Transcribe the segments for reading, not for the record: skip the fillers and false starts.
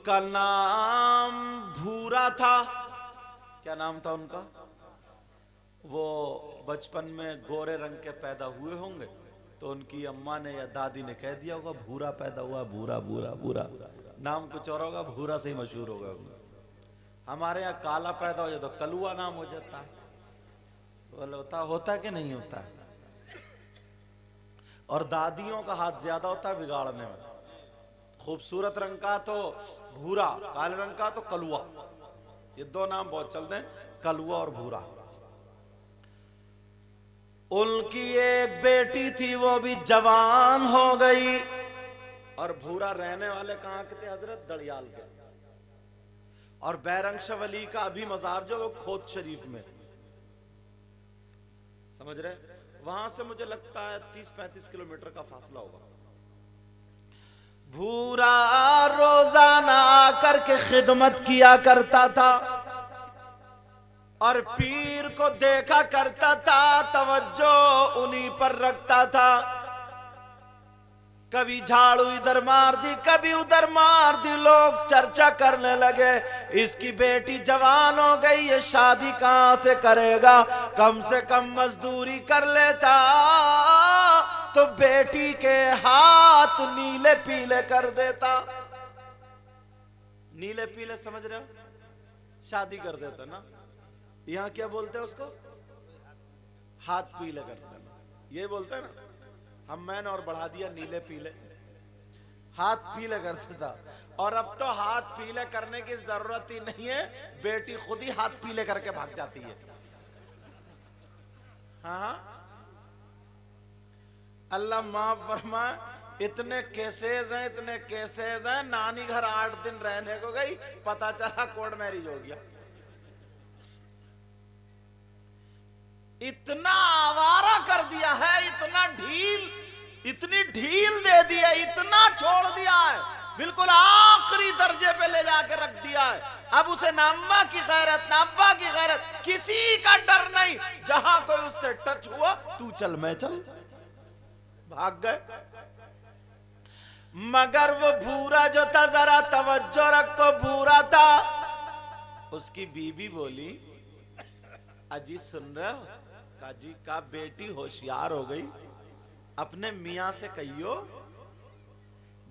उनका नाम भूरा था। क्या नाम था उनका? वो बचपन में गोरे रंग के पैदा हुए होंगे तो उनकी अम्मा ने या दादी ने कह दिया होगा भूरा पैदा हुआ, भूरा भूरा भूरा। नाम कुछ और होगा, भूरा से ही मशहूर होगा। हमारे यहाँ काला पैदा हो जाए तो कलुआ नाम हो जाता है। बोले होता कि नहीं होता है? और दादियों का हाथ ज्यादा होता है बिगाड़ने में। खूबसूरत रंग का तो भूरा, काले रंग का तो कलुआ। ये दो नाम बहुत चलते हैं, कलुआ और भूरा। उनकी एक बेटी थी, वो भी जवान हो गई। और भूरा रहने वाले कहां के थे? हजरत दड़ियाल के। और बैरंश वली का अभी मजार जो वो खोत शरीफ में, समझ रहे? वहां से मुझे लगता है 30-35 किलोमीटर का फासला होगा। भूरा रोजाना आकर के खिदमत किया करता था और पीर को देखा करता था, तवज्जो उन्हीं पर रखता था। कभी झाड़ू इधर मार दी, कभी उधर मार दी। लोग चर्चा करने लगे इसकी बेटी जवान हो गई, ये शादी कहां से करेगा? कम से कम मजदूरी कर लेता तो बेटी के हाथ नीले पीले कर देता। नीले पीले समझ रहे हो? शादी कर देता ना। यहां क्या बोलते हैं उसको? हाथ पीले कर देना, ये बोलते हैं ना। हम मैंने और बढ़ा दिया नीले पीले, हाथ पीले कर देता। और अब तो हाथ पीले करने की जरूरत ही नहीं है, बेटी खुद ही हाथ पीले करके भाग जाती है। हाँ, अल्लाह माफ फरमाए। इतने केसेस हैं, इतने केसेस हैं। नानी घर 8 दिन रहने को गई, पता चला कोर्ट मैरिज हो गया। इतना आवारा कर दिया है, इतनी ढील दे दी है, इतना छोड़ दिया है, बिल्कुल आखिरी दर्जे पे ले जाके रख दिया है। अब उसे ना अम्मा की गैरत ना अब्बा की गैरत, किसी का डर नहीं। जहां कोई उससे टच हुआ, तू चल मैं चल, भाग गए। मगर वो भूरा जो था, जरा तवज्जो रखो, भूरा था। उसकी बीवी बोली, अजी सुन रहे हो? काजी का बेटी होशियार हो गई, अपने मियाँ से कहियो।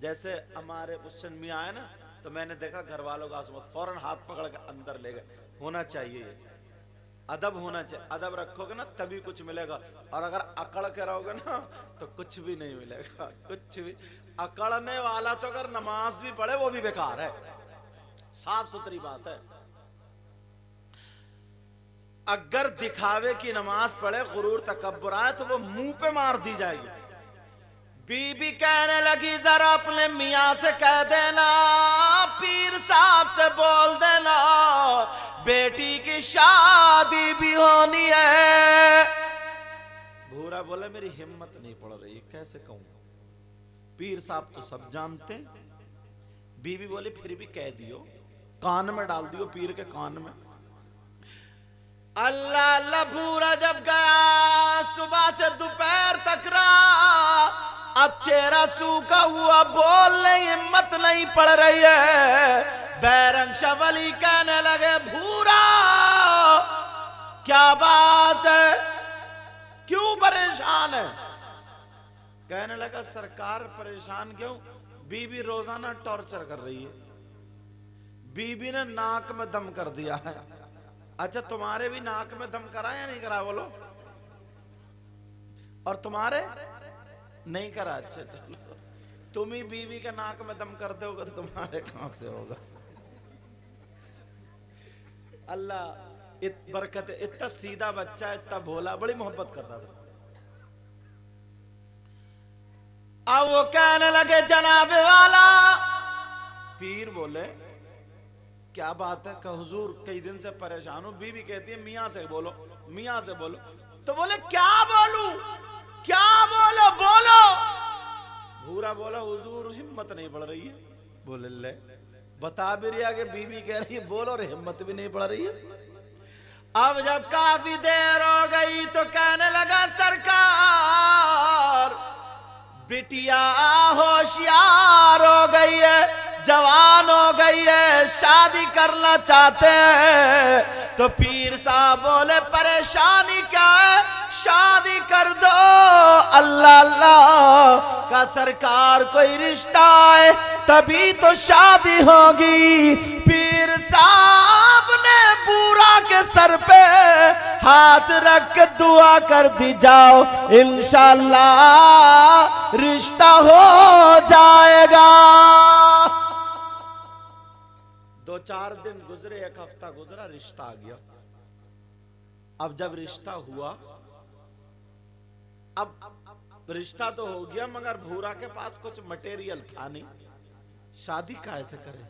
जैसे हमारे उस्सन मियाँ है ना, तो मैंने देखा घर वालों का फौरन हाथ पकड़ के अंदर ले गए। होना चाहिए, अदब होना चाहिए। अदब रखोगे ना तभी कुछ मिलेगा, और अगर अकड़ के रहोगे ना तो कुछ भी नहीं मिलेगा, कुछ भी। अकड़ने वाला तो अगर नमाज भी पढ़े वो भी बेकार है, साफ सुथरी बात है। अगर दिखावे की नमाज पढ़े, गुरूर तकब्बुर आए तो वो मुंह पे मार दी जाएगी। बीबी कहने लगी, जरा अपने मियाँ से कह देना, पीर साहब से बोल देना, बेटी की शादी भी होनी है। भूरा बोला, मेरी हिम्मत नहीं पड़ रही, कैसे कहूं? पीर साहब तो सब जानते हैं। बीबी बोली, फिर भी कह दियो, कान में डाल दियो, पीर के कान में। अल्लाह अल्लाह। भूरा जब गया, सुबह से दोपहर तक रहा, अब चेहरा सूखा हुआ, बोलने हिम्मत नहीं पड़ रही है। बैरंश वली कहने लगे, भूरा क्या बात है, क्यों परेशान है? कहने लगा, सरकार परेशान क्यों? बीबी रोजाना टॉर्चर कर रही है। बीबी ने नाक में दम कर दिया है। अच्छा, तुम्हारे भी नाक में दम करा या नहीं करा? बोलो। और तुम्हारे नहीं करा? अच्छा, तुम ही बीवी के नाक में दम कर दोगे तो तुम्हारे कहां से होगा? अल्लाह बरकत। इतना सीधा बच्चा, इतना भोला, बड़ी मोहब्बत करता था। अब वो कहने लगे, जनाबे वाला। पीर बोले, क्या बात है? का हुजूर कई दिन से परेशान हूं। बीवी कहती है, मियाँ से बोलो, मियाँ से बोलो। तो बोले, क्या बोलूं, क्या बोलो, बोलो। भूरा बोला, हुजूर हिम्मत नहीं पड़ रही है। बोले, ले बता भी रिया कि बीवी कह रही है बोलो, और हिम्मत भी नहीं पड़ रही है। अब जब काफी देर हो गई तो कहने लगा, सरकार बिटिया होशियार हो गई है, जवान हो गई है, शादी करना चाहते हैं। तो पीर साहब बोले परेशानी क्या है, शादी कर दो। अल्लाह अल्लाह का सरकार कोई रिश्ता है तभी तो शादी होगी। पीर साहब ने बूढ़ा के सर पे हाथ रख के दुआ कर दी, जाओ इंशाअल्लाह रिश्ता हो जाएगा। 2-4 दिन गुजरे, 1 हफ्ता गुजरा, रिश्ता आ गया। अब जब रिश्ता हुआ, अब रिश्ता तो हो गया मगर भूरा के पास कुछ मटेरियल था नहीं, शादी कैसे करे।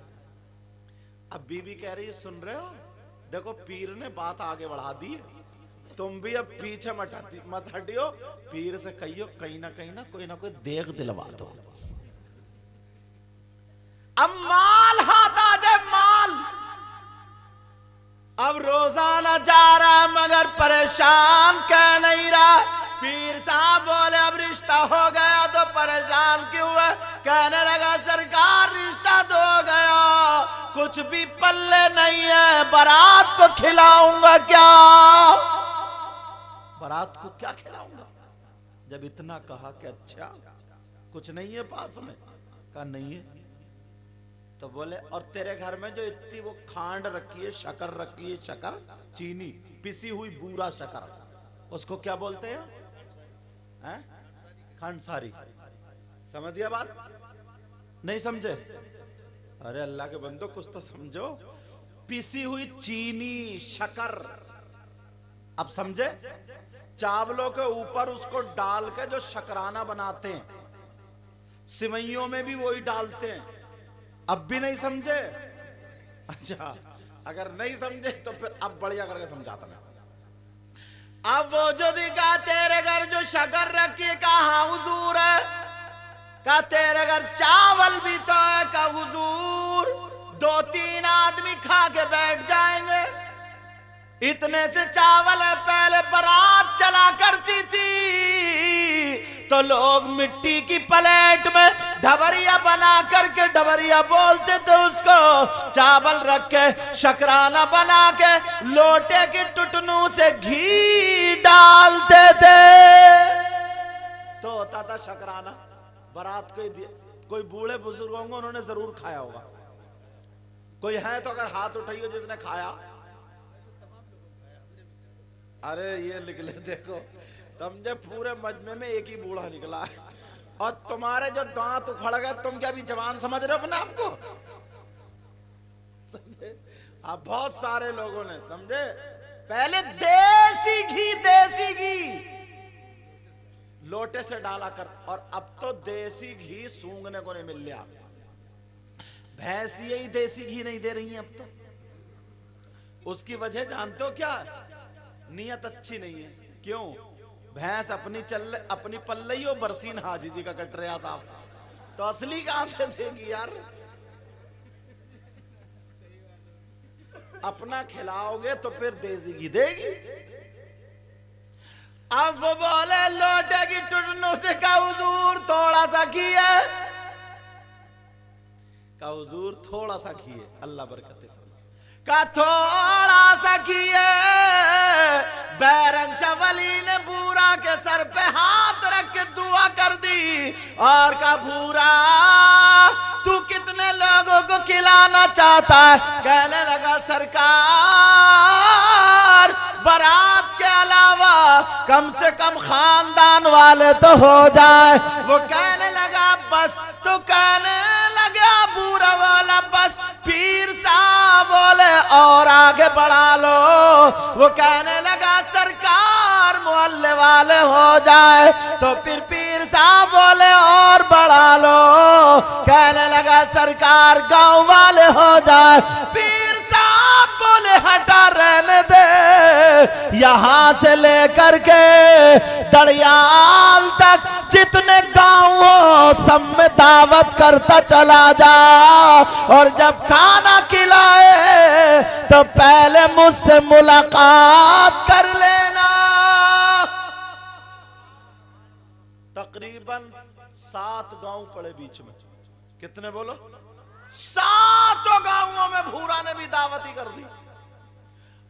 अब बीबी कह रही है सुन रहे हो, देखो पीर ने बात आगे बढ़ा दी, तुम भी अब पीछे मत हटियो, पीर से कहियो कहीं ना कोई देख दिलवा दो। अब माल हाथ आ जाए, माल। अब रोजाना जा रहा है मगर परेशान कह नहीं रहा। पीर साहब बोले अब रिश्ता हो गया तो परेशान क्यों है। कहने लगा सरकार रिश्ता तो हो गया, कुछ भी पल्ले नहीं है, बारात को खिलाऊंगा क्या। बारात को क्या खिलाऊंगा। जब इतना कहा कि अच्छा कुछ नहीं है पास में, कहा नहीं है। तो बोले और तेरे घर में जो इतनी वो खांड रखी है, शक्कर रखी है, शक्कर चीनी पिसी हुई बूरा शक्कर, उसको क्या बोलते हैं, हैं? खांडसारी। समझ गया बात, नहीं समझे। अरे अल्लाह के बंदो कुछ तो समझो। पिसी हुई चीनी शक्कर, अब समझे। चावलों के ऊपर उसको डाल के जो शकराना बनाते हैं, सिवैयों में भी वही डालते हैं। अब भी नहीं समझे। अच्छा अगर नहीं समझे तो फिर अब बढ़िया करके समझाता मैं। अब वो जो दिखा तेरे घर जो शक्कर रखी, कहा हुजूर है, का तेरे घर चावल भी तो है, का हुजूर 2-3 आदमी खा के बैठ जाएंगे, इतने से चावल है। पहले बारात चला करती थी तो लोग मिट्टी की प्लेट में ढबरिया बना करके, ढबरिया बोलते थे उसको, चावल रख के शकराना बना के लोटे की टुटनू से घी डालते थे तो होता था शकराना। बारात कोई बूढ़े बुजुर्ग होंगे उन्होंने जरूर खाया होगा। कोई है तो अगर हाथ उठाइए जिसने खाया। अरे ये निकले देखो, समझे पूरे मजमे में एक ही बूढ़ा निकला है और तुम्हारे जो दांत उखड़ गए, तुम क्या भी जवान समझ रहे हो अपने आप को। समझे आप, बहुत सारे लोगों ने समझे पहले देसी घी लोटे से डाला कर, और अब तो देसी घी सूंघने को नहीं मिल रहा। भैंस यही देसी घी नहीं दे रही है अब तो। उसकी वजह जानते हो क्या, नियत अच्छी नहीं है। क्यों, भैंस अपनी पल्लइयो बरसीन हाजी जी का कट रहा था, तो असली कहां से देगी यार। अपना खिलाओगे तो फिर देसी घी देगी। अब वो बोले लोटे की टुटनों से का हुजूर थोड़ा सा घी है, का हुजूर थोड़ा सा घी है, अल्लाह बरकत का थोड़ा सा घी है। बैरंग शवली ने बूरा के सर पे हाथ रख के दुआ कर दी और का बूरा तू कितने लोगों को खिलाना चाहता है। कहने लगा सरकार बारात के अलावा कम से कम खानदान वाले तो हो जाए। वो कहने लगा बस, तो कहने लगा बूरा वाला बस। पीर साहब बोले और आगे बढ़ा लो। वो कहने लगा सरकार मोहल्ले वाले हो जाए, तो फिर पीर साहब बोले और बढ़ा लो। कहने लगा सरकार गांव वाले हो जाए। पीर साहब बोले हटा रहने दे, यहां से लेकर के दड़ियाल तक जितने गांव हो सब में दावत करता चला जा, और जब खाना खिलाए तो पहले मुझसे मुलाकात कर लेना। तकरीबन 7 गांव पड़े बीच में। कितने बोलो? 7 गांवों में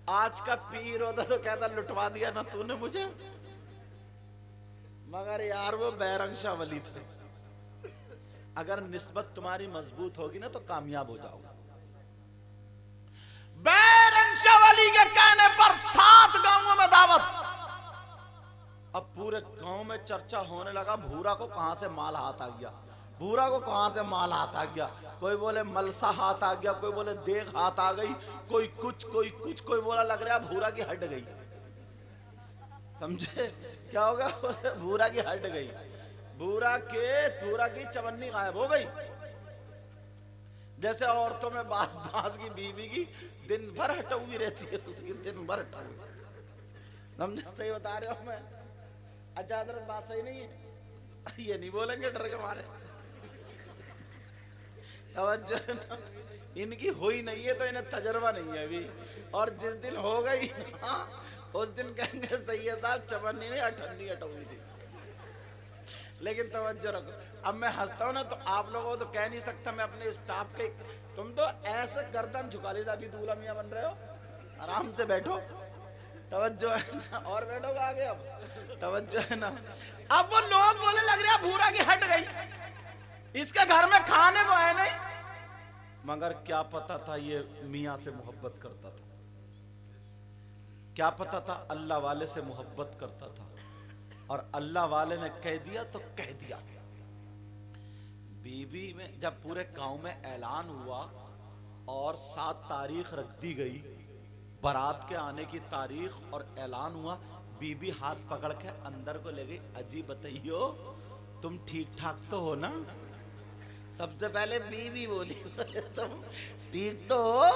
आज का पीर होता तो कहता लुटवा दिया ना तूने मुझे, मगर यार वो बैरंग शाह वली थे। अगर निस्बत तुम्हारी मजबूत होगी ना तो कामयाब हो जाओगे। बैरंग शाह वली के कहने पर 7 गांवों में दावत। अब पूरे गांव में चर्चा होने लगा, भूरा को कहां से माल हाथ आ गया, भूरा को कहां से माल हाथ आ गया। कोई बोले मलसा हाथ आ गया, कोई बोले देख हाथ आ गई, कोई कुछ कोई बोला लग रहा भूरा की हट गई। समझे क्या होगा? भूरा की हट गई, भूरा की चवन्नी गायब हो गई। जैसे औरतों में बास की बीवी की दिन भर हटुई रहती है, उसकी दिन भर हटुई। समझे? सही बता रहे हो मैं? अच्छा हजरत बात सही नहीं है, ये नहीं बोलेंगे डर के मारे। तवज्जो ना, इनकी हुई नहीं है तो इन्हें तजर्बा नहीं है अभी, और जिस दिन हो गई ना उस दिन कहेंगे सही है साहब चवन्नी नहीं अठन्नी हटुई थी। लेकिन तवज्जो रखो, अब मैं हंसता हूं ना तो आप लोगों को तो कह नहीं सकता मैं अपने स्टाफ के, तुम तो ऐसे गर्दन झुका ली अभी दूल्हा मियां बन रहे हो, आराम से बैठो। तवज्जो है ना, और बैठोगे आगे। अब तवज्जो है ना। अब वो लोग बोले लग रहा भूरा की हट गई, इसके घर में खाने को है नहीं, मगर क्या पता था ये मियां से मोहब्बत करता था, क्या पता था अल्लाह वाले से मोहब्बत करता था। और अल्लाह वाले ने कह दिया तो कह दिया। बीबी में जब पूरे गांव में ऐलान हुआ और 7 तारीख रख दी गई, बारात के आने की तारीख, और ऐलान हुआ, बीबी हाथ पकड़ के अंदर को ले गई। अजी बताइयो तुम ठीक ठाक तो हो ना? सबसे पहले बीवी बोली तुम ठीक तो हो?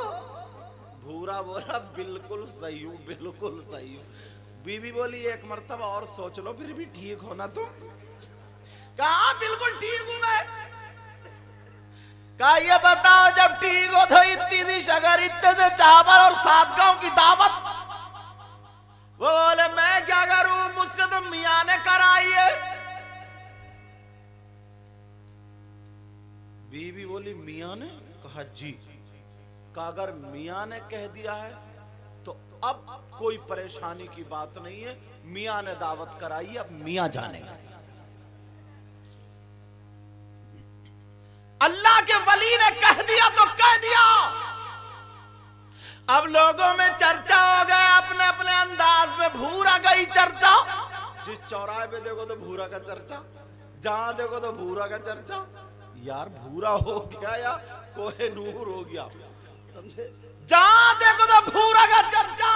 भूरा बोला बिल्कुल सही हूं, बिल्कुल सही हूं। बीवी बोली एक मर्तबा और सोच लो, फिर भी ठीक हो ना तुम? कहा बिल्कुल ठीक हूं मैं। कहा ये बताओ जब ठीक हो तो इतनी सी शगर, इतने से चावल और 7 गांव की दावत। वो बोले मैं क्या करूं, मुझसे तो मियां ने कराई है। बीवी बोली मियां ने? कहा जी। कहा अगर मियां ने कह दिया है तो अब कोई परेशानी की बात नहीं है, मियां ने दावत कराई, अब मियां जानेगा। अल्लाह के वली ने कह दिया तो कह दिया। अब लोगों में चर्चा हो गया अपने अपने अंदाज में, भूरा गई चर्चा। जिस चौराहे पे देखो तो भूरा का चर्चा, जहां देखो तो भूरा का चर्चा। यार भूरा हो गया या कोहिनूर हो गया, समझे? जहां देखो तो भूरा का चर्चा।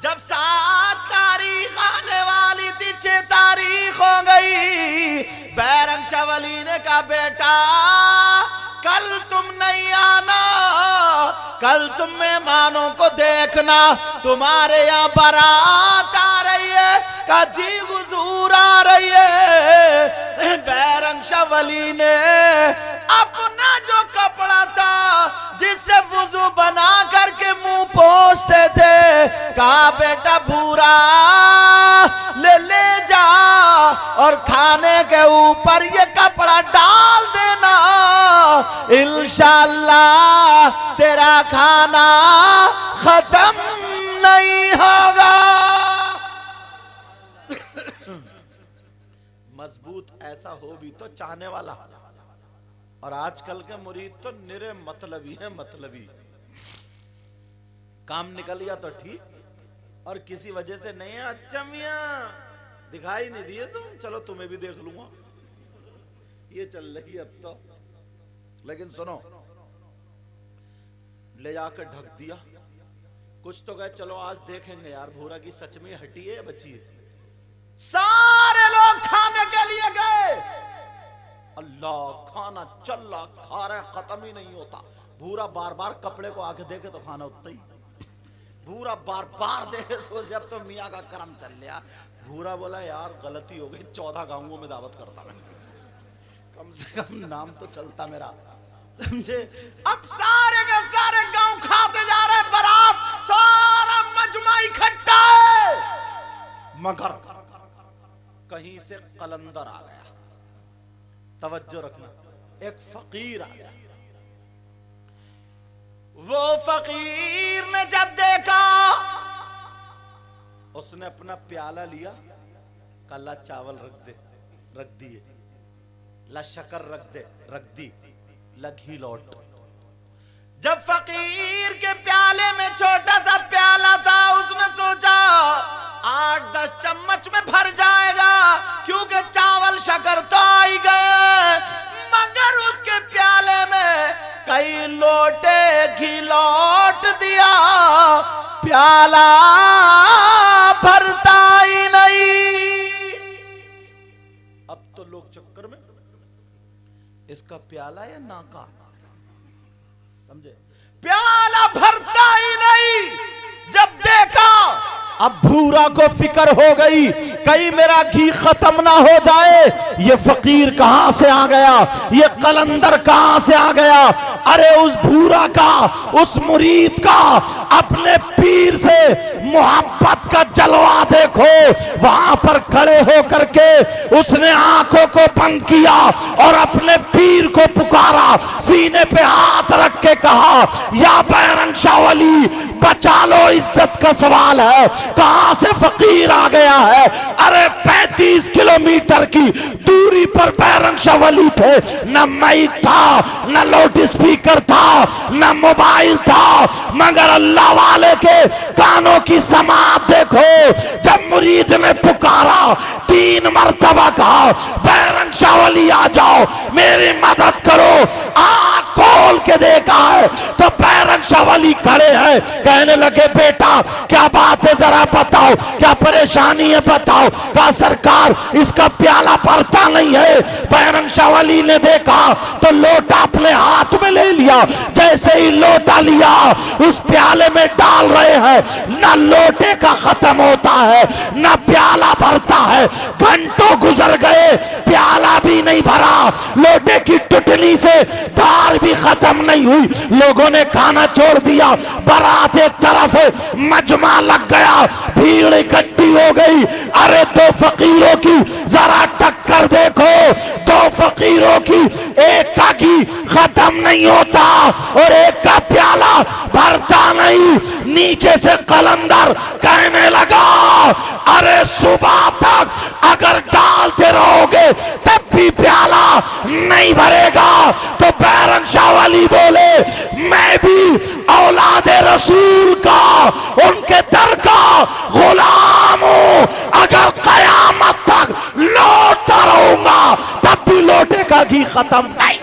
जब 7 तारीख आने वाली थी, 6 तारीख हो गई, बैरंग शाह वली ने कहा बेटा कल तुम नहीं आना, कल तुम मेहमानों को देखना, तुम्हारे यहाँ बारात आ रही है। का जी हुजूर आ रही है। बैरंग शाह वली ने अपना जो कपड़ा था जिससे वुजू बना करके मुंह पोंछते थे, कहा बेटा भूरा ले जा और खाने के ऊपर ये कपड़ा डाल देना, इंशाअल्लाह तेरा खाना खत्म नहीं होगा। मजबूत ऐसा हो भी तो चाहने वाला, और आजकल के मुरीद तो निरे मतलबी है, मतलबी। काम निकल गया तो ठीक, और किसी वजह से नहीं है, अच्छा मियां दिखाई नहीं दिए तुम, चलो तुम्हें भी देख लूंगा, ये चल रही अब तो। लेकिन सुनो, ले जाकर ढक दिया, कुछ तो गए चलो आज देखेंगे यार भूरा की सच में हटी है बची है। सारे लोग खाने के लिए गए, अल्लाह खाना चल रहा, खा रहे, खत्म ही नहीं होता। भूरा बार बार कपड़े को आके देखे तो खाना उतना ही, भूरा बार बार देखे सोच रहे अब तो मियाँ का करम चल लिया। भूरा बोला यार गलती हो गई, 14 गांवों में दावत करता मैं, कम से कम नाम तो चलता मेरा, समझे? अब सारे के सारे गांव खाते जा रहे, बारात सारा मजमा इकट्ठा है, मगर कहीं से कलंदर आ गया। तवज्जो रखना, एक फकीर आ गया। वो फकीर ने जब देखा उसने अपना प्याला लिया, काला चावल रख दिए, ला शक्कर रख दी, लगी लौट। जब फकीर के प्याले में छोटा सा प्याला था, उसने सोचा 8-10 चम्मच में भर जाएगा, क्योंकि चावल शक्कर तो आ ही गए, मगर उसके प्याले में कई लोटे घी लौट दिया, प्याला भरता ही नहीं। अब तो लोग चक्कर में, इसका प्याला या नाका, समझे, प्याला भरता ही नहीं। जब देखा अब भूरा को फिक्र हो गई, कहीं मेरा घी खत्म ना हो जाए। ये फकीर कहां से आ गया, ये कलंदर कहां से आ गया। अरे उस भूरा का, उस मुरीद का अपने पीर से मोहब्बत का जलवा देखो। वहां पर खड़े होकर के उसने आंखों को बंद किया और अपने पीर को पुकारा, सीने पे हाथ रख के कहा, या बैरंग शाह वली बचा लो, इज्जत का सवाल है। कहां से फकीर आ गया है। अरे 35 किलोमीटर की दूरी पर बैरंग शाह वली थे, न माइक था, न लाउड स्पीकर था, न मोबाइल था, मगर अल्लाह वाले के कानों की समात देखो। जब मुरीद ने पुकारा, 3 मरतबा कहा, बैरंग शाह वली आ जाओ, मेरी मदद करो। आंख खोल के देखा है तो बैरंग शाह वली खड़े हैं। कहने लगे, बेटा क्या बात है, जरा बताओ, क्या परेशानी है बताओ। कहा, सरकार इसका प्याला भरता नहीं है। बैरंग शाह वली ने देखा तो लोटा अपने हाथ में ले लिया, जैसे ही लोटा लिया उस प्याले में डाल रहे हैं, ना लोटे का खत्म होता है, ना प्याला भरता है। घंटों गुजर गए, प्याला भी नहीं भरा, लोटे की टुटनी से धार भी खत्म नहीं हुई। लोगों ने खाना छोड़ दिया, बारात एक तरफ, मजमा लग गया, भीड़ इकट्ठी हो गई। अरे 2 फकीरों की जरा टक्कर देखो, 2 फकीरों की, एक का घी खत्म नहीं होता और एक का प्याला भरता नहीं। नीचे से कलंदर कहने लगा, अरे सुबह तक अगर डालते रहोगे तब भी प्याला नहीं भरेगा। तो बैरंग शाह वली बोले, मैं भी औलादे रसूल का, उनके दर का गुलाम हूं। अगर कयामत तक लौटता रहूंगा तब भी लोटे का घी खत्म नहीं।